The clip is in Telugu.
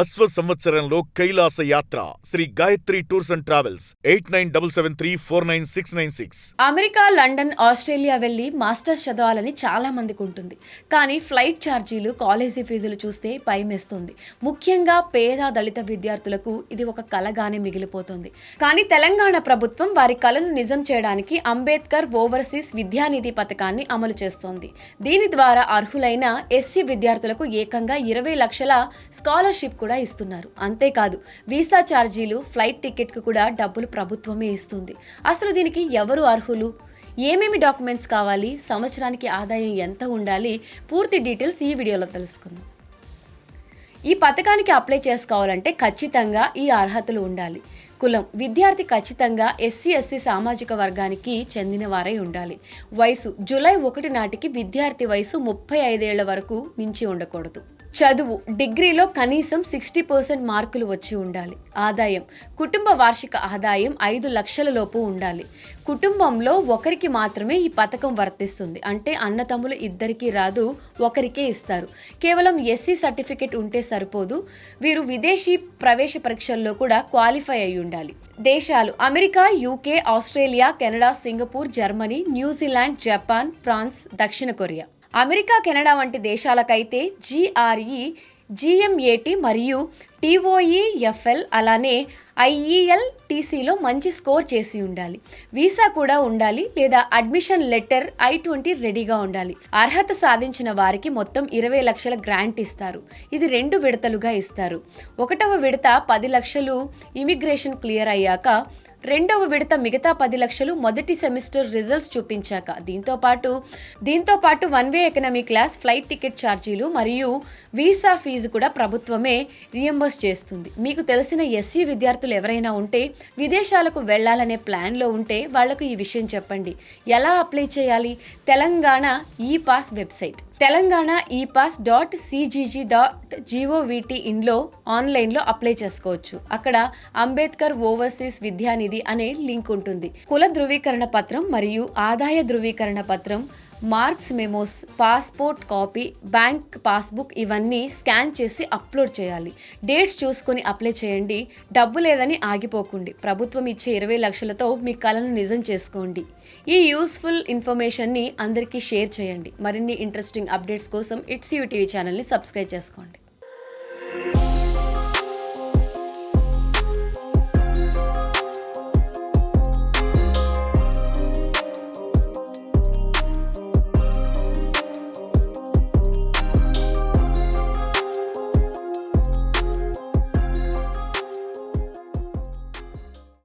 అశ్వ సంవత్సరంలో కైలాస యాత్ర Sri Gayatri tours and travels 8977349696. America, London, Australia వెళ్లి మాస్టర్స్ చదవాలని చాలా మందికి ఉంటుంది. కానీ ఫ్లైట్ ఛార్జీలు, కాలేజీ ఫీజులు చూస్తే భయమేస్తుంది. ముఖ్యంగా పేద దళిత విద్యార్థులకు ఇది ఒక కలగానే మిగిలిపోతుంది. కానీ తెలంగాణ ప్రభుత్వం వారి కలను నిజం చేయడానికి అంబేద్కర్ ఓవర్సీస్ విద్యానిధి పథకాన్ని అమలు చేస్తోంది. దీని ద్వారా అర్హులైన ఎస్సీ విద్యార్థులకు ఏకంగా 20 లక్షల స్కాలర్షిప్ కూడా ఇస్తున్నారు. అంతేకాదు వీసా ఛార్జీలు, ఫ్లైట్ టికెట్కు కూడా డబ్బులు ప్రభుత్వమే ఇస్తుంది. అసలు దీనికి ఎవరు అర్హులు, ఏమేమి డాక్యుమెంట్స్ కావాలి, సంవత్సరానికి ఆదాయం ఎంత ఉండాలి, పూర్తి డీటెయిల్స్ ఈ వీడియోలో తెలుసుకుందాం. ఈ పథకానికి అప్లై చేసుకోవాలంటే ఖచ్చితంగా ఈ అర్హతలు ఉండాలి. కులం, విద్యార్థి ఖచ్చితంగా ఎస్సీ సామాజిక వర్గానికి చెందిన వారై ఉండాలి. వయసు, జూలై 1 నాటికి విద్యార్థి వయసు 35 ఏళ్ల వరకు మించి ఉండకూడదు. చదువు, డిగ్రీలో కనీసం 60% మార్కులు వచ్చి ఉండాలి. ఆదాయం, కుటుంబ వార్షిక ఆదాయం 5 లక్షల లోపు ఉండాలి. కుటుంబంలో ఒకరికి మాత్రమే ఈ పథకం వర్తిస్తుంది. అంటే అన్నతమ్ములు ఇద్దరికీ రాదు, ఒకరికే ఇస్తారు. కేవలం ఎస్సీ సర్టిఫికెట్ ఉంటే సరిపోదు, వీరు విదేశీ ప్రవేశ పరీక్షల్లో కూడా క్వాలిఫై అయి ఉండాలి. దేశాలు, America, UK, Australia, Canada, Singapore, Germany, New Zealand, Japan, France, దక్షిణ కొరియా. అమెరికా, కెనడా వంటి దేశాలకైతే GRE, GMAT మరియు TOEFL అలానే IELTCలో మంచి స్కోర్ చేసి ఉండాలి. వీసా కూడా ఉండాలి లేదా అడ్మిషన్ లెటర్ I-20 రెడీగా ఉండాలి. అర్హత సాధించిన వారికి మొత్తం 20 లక్షల గ్రాంట్ ఇస్తారు. ఇది 2 విడతలుగా ఇస్తారు. 1వ విడత 10 లక్షలు ఇమిగ్రేషన్ క్లియర్ అయ్యాక, 2వ విడత మిగతా 10 లక్షలు మొదటి సెమిస్టర్ రిజల్ట్స్ చూపించాక. దీంతో పాటు 1 వే ఎకనామీ క్లాస్, ఫ్లైట్ టికెట్ ఛార్జీలు మరియు వీసా ఫీజు కూడా ప్రభుత్వమే రియంబర్స్ చేస్తుంది. మీకు తెలిసిన ఎస్సీ విద్యార్థులు ఎవరైనా ఉంటే, విదేశాలకు వెళ్లాలనే ప్లాన్లో ఉంటే వాళ్లకు ఈ విషయం చెప్పండి. ఎలా అప్లై చేయాలి? Telangana epass website Telangana epass.cgg.govt.in ఆన్లైన్లో అప్లై చేసుకోవచ్చు. అక్కడ అంబేద్కర్ ఓవర్సీస్ విద్యానిధి అనే లింక్ ఉంటుంది. కుల ధృవీకరణ పత్రం మరియు ఆదాయ ధృవీకరణ పత్రం, marks, memos, passport copy, bank passbook ఇవన్నీ స్కాన్ చేసి అప్లోడ్ చేయాలి. డేట్స్ చూసుకొని అప్లై చేయండి. డబ్బు లేదని ఆగిపోకండి. ప్రభుత్వం ఇచ్చే 20 లక్షలతో మీ కలను నిజం చేసుకోండి. ఈ యూస్ఫుల్ ఇన్ఫర్మేషన్ని అందరికీ షేర్ చేయండి. మరిన్ని ఇంట్రెస్టింగ్ అప్డేట్స్ కోసం ఇట్స్ యూ టీవీ ఛానల్ని సబ్స్క్రైబ్ చేసుకోండి.